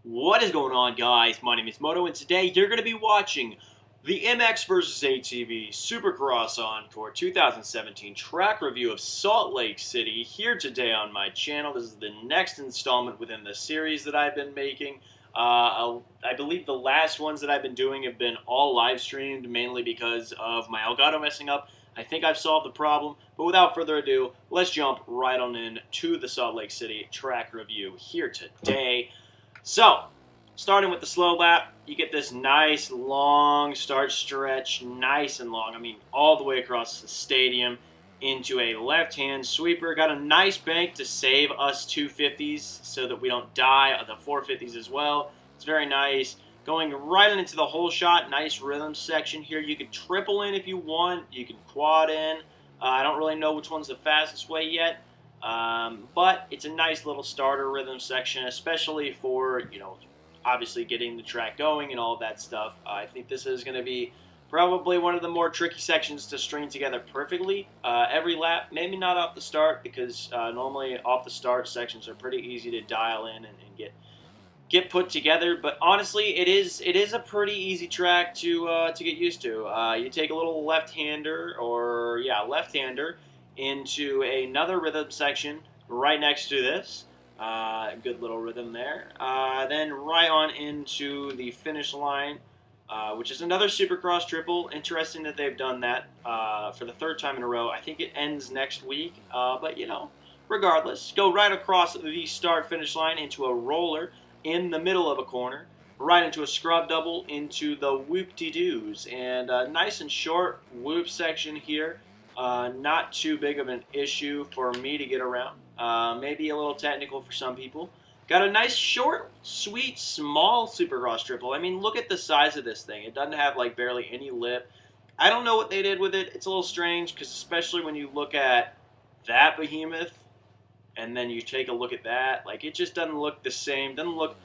What is going on, guys? My name is Moto, and today you're going to be watching the MX vs. ATV Supercross Encore 2017 track review of Salt Lake City here today on my channel. This is the next installment within the series that I've been making. I believe the last ones that I've been doing have been all live streamed, mainly because of my Elgato messing up. I think I've solved the problem, but without further ado, let's jump right on in to the Salt Lake City track review here today. So, starting with the slow lap, you get this nice long start stretch, nice and long. I mean, all the way across the stadium into a left-hand sweeper. Got a nice bank to save us 250s so that we don't die. The 450s as well. It's very nice. Going right into the whole shot, nice rhythm section here. You can triple in if you want. You can quad in. I don't really know which one's the fastest way yet. But it's a nice little starter rhythm section, especially for, obviously getting the track going and all of that stuff. I think this is going to be probably one of the more tricky sections to string together perfectly every lap. Maybe not off the start, because normally off the start sections are pretty easy to dial in and get put together. But honestly, it is a pretty easy track to get used to. You take a little left-hander into another rhythm section right next to this. Good little rhythm there. Then right on into the finish line, which is another Supercross triple. Interesting that they've done that for the third time in a row. I think it ends next week, but regardless, go right across the start-finish line into a roller in the middle of a corner, right into a scrub double into the whoop-de-doos, and a nice and short whoop section here. Not too big of an issue for me to get around. Maybe a little technical for some people. Got a nice short, sweet, small Supercross triple. I mean, look at the size of this thing. It doesn't have like barely any lip. I don't know what they did with it. It's a little strange, because especially when you look at that behemoth and then you take a look at that, like, it just doesn't look the same. Doesn't look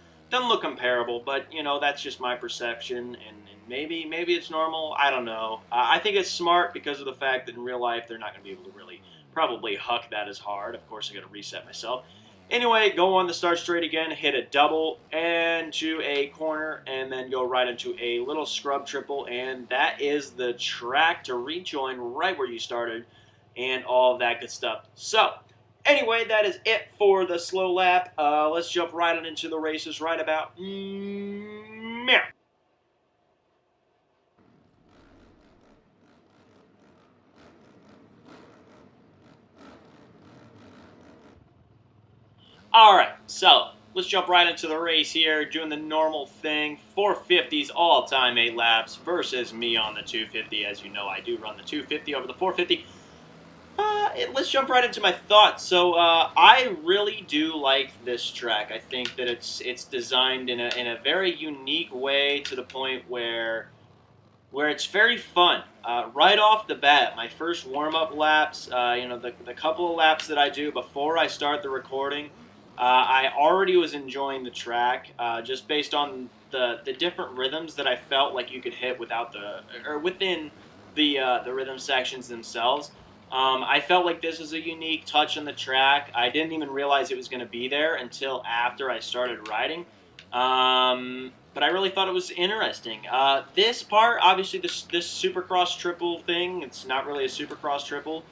comparable. But that's just my perception, and maybe it's normal. I don't know. I think it's smart because of the fact that in real life they're not going to be able to really probably huck that as hard. Of course, I got to reset myself. Anyway, go on the start straight again, hit a double into a corner, and then go right into a little scrub triple, and that is the track to rejoin right where you started, and all of that good stuff. So, anyway, that is it for the slow lap. Let's jump right on into the races right about now. Alright, so let's jump right into the race here, doing the normal thing. 450s all-time 8 laps versus me on the 250. As you know, I do run the 250 over the 450. Let's jump right into my thoughts. So I really do like this track. I think that it's designed in a very unique way, to the point where it's very fun. Right off the bat, my first warm-up laps, the couple of laps that I do before I start the recording, I already was enjoying the track, just based on the different rhythms that I felt like you could hit within the rhythm sections themselves. I felt like this was a unique touch on the track. I didn't even realize it was going to be there until after I started riding. But I really thought it was interesting. This part, obviously, this Supercross triple thing, it's not really a Supercross triple,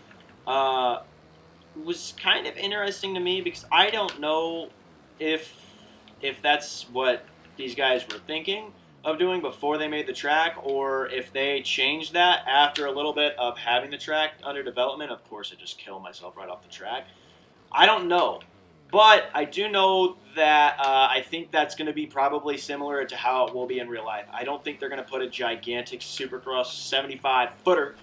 was kind of interesting to me, because I don't know if that's what these guys were thinking of doing before they made the track, or if they changed that after a little bit of having the track under development. Of course, I just killed myself right off the track. I don't know. But I do know that I think that's going to be probably similar to how it will be in real life. I don't think they're going to put a gigantic Supercross 75-footer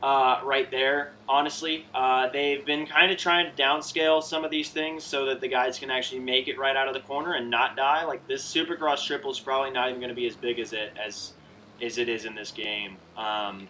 right there, honestly. They've been kind of trying to downscale some of these things so that the guys can actually make it right out of the corner and not die. Like, this Supercross triple is probably not even going to be as big as it is in this game,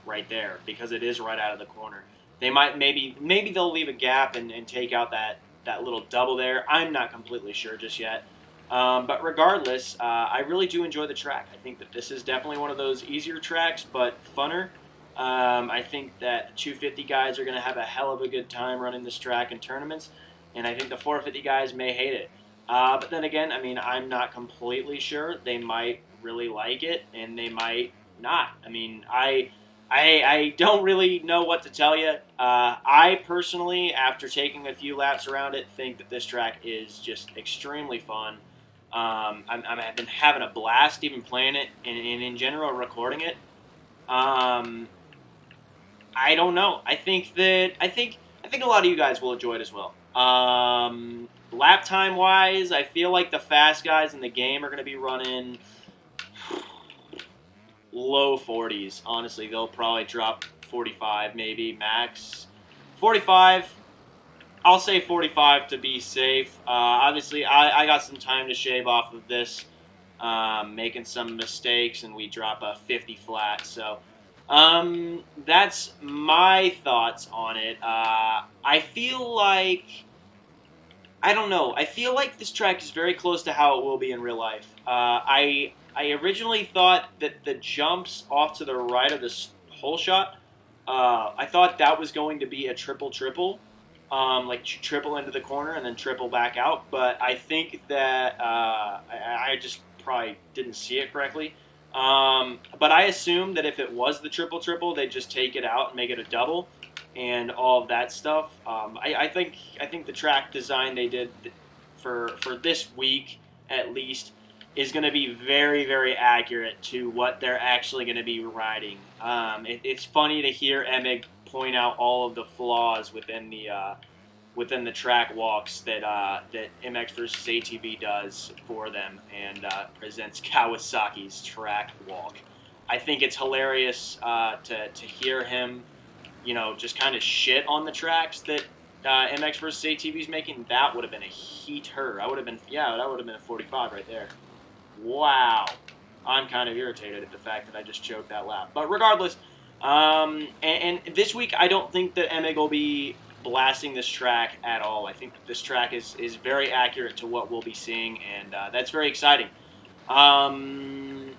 right there, because it is right out of the corner. They might maybe they'll leave a gap and take out that little double there. I'm not completely sure just yet. But regardless, I really do enjoy the track. I think that this is definitely one of those easier tracks, but funner. I think that the 250 guys are going to have a hell of a good time running this track in tournaments, and I think the 450 guys may hate it. But then again, I mean, I'm not completely sure. They might really like it, and they might not. I mean, I don't really know what to tell you. I personally, after taking a few laps around it, think that this track is just extremely fun. I've been having a blast even playing it, and in general recording it. Um, I don't know. I think a lot of you guys will enjoy it as well. Lap time wise, I feel like the fast guys in the game are going to be running low 40s. Honestly, they'll probably drop 45 maybe max. 45. I'll say 45 to be safe. Obviously, I got some time to shave off of this, making some mistakes, and we drop a 50 flat. So that's my thoughts on it. I feel like I don't know. I feel like this track is very close to how it will be in real life. I originally thought that the jumps off to the right of this hole shot, I thought that was going to be a triple triple, like triple into the corner and then triple back out. But I think that I just probably didn't see it correctly. But I assumed that if it was the triple triple, they'd just take it out and make it a double and all of that stuff. I think the track design they did for this week at least is going to be very, very accurate to what they're actually going to be riding. It's funny to hear Emig point out all of the flaws within the track walks that MX versus ATV does for them and presents Kawasaki's track walk. I think it's hilarious to hear him, just kind of shit on the tracks that MX versus ATV's making. That would have been a heater. That would have been a 45 right there. Wow. I'm kind of irritated at the fact that I just choked that lap. But regardless, and this week I don't think that Emig will be blasting this track at all. I think that this track is very accurate to what we'll be seeing, and that's very exciting. I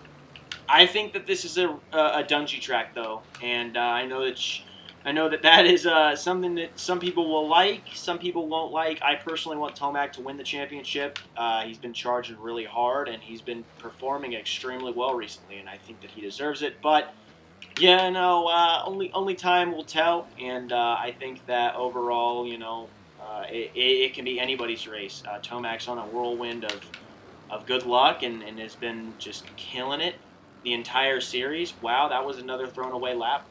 think that this is a Dungey track, though, and I know that is something that some people will like, some people won't like. I personally want Tomac to win the championship. He's been charging really hard, and he's been performing extremely well recently, and I think that he deserves it. But yeah, no, only time will tell, and I think that overall, it can be anybody's race. Tomac's on a whirlwind of good luck and has been just killing it the entire series. Wow, that was another thrown away lap.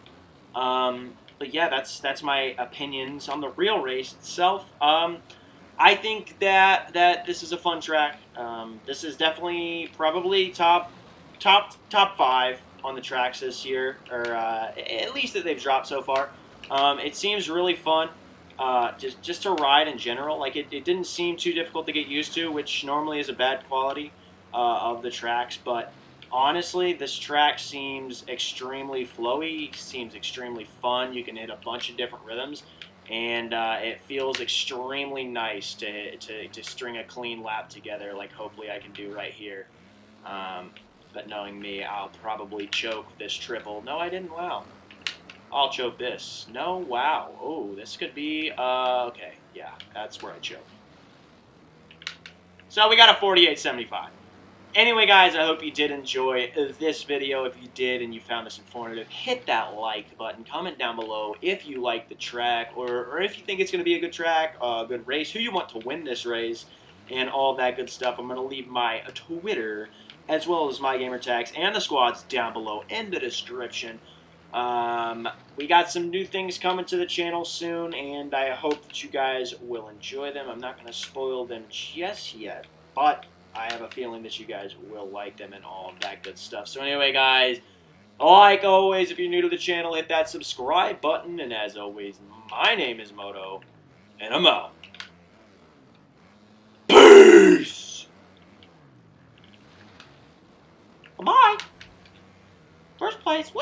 But yeah, that's my opinions on the real race itself. I think that this is a fun track. This is definitely probably top five on the tracks this year, or at least that they've dropped so far. It seems really fun. Just to ride in general, like it didn't seem too difficult to get used to, which normally is a bad quality of the tracks. But honestly, this track seems extremely flowy, seems extremely fun. You can hit a bunch of different rhythms, and it feels extremely nice to string a clean lap together, like hopefully I can do right here. But knowing me, I'll probably choke this triple. No, I didn't. Wow. I'll choke this. No, wow. Oh, this could be, okay. Yeah, that's where I choke. So we got a 48.75. Anyway, guys, I hope you did enjoy this video. If you did and you found this informative, hit that like button. Comment down below if you like the track or if you think it's going to be a good track, a good race, who you want to win this race, and all that good stuff. I'm going to leave my Twitter as well as my gamer tags and the squads down below in the description. We got some new things coming to the channel soon, and I hope that you guys will enjoy them. I'm not going to spoil them just yet, but I have a feeling that you guys will like them and all of that good stuff. So anyway, guys, like always, if you're new to the channel, hit that subscribe button, and as always, my name is Moto, and I'm out. Peace! Bye-bye! First place, woo!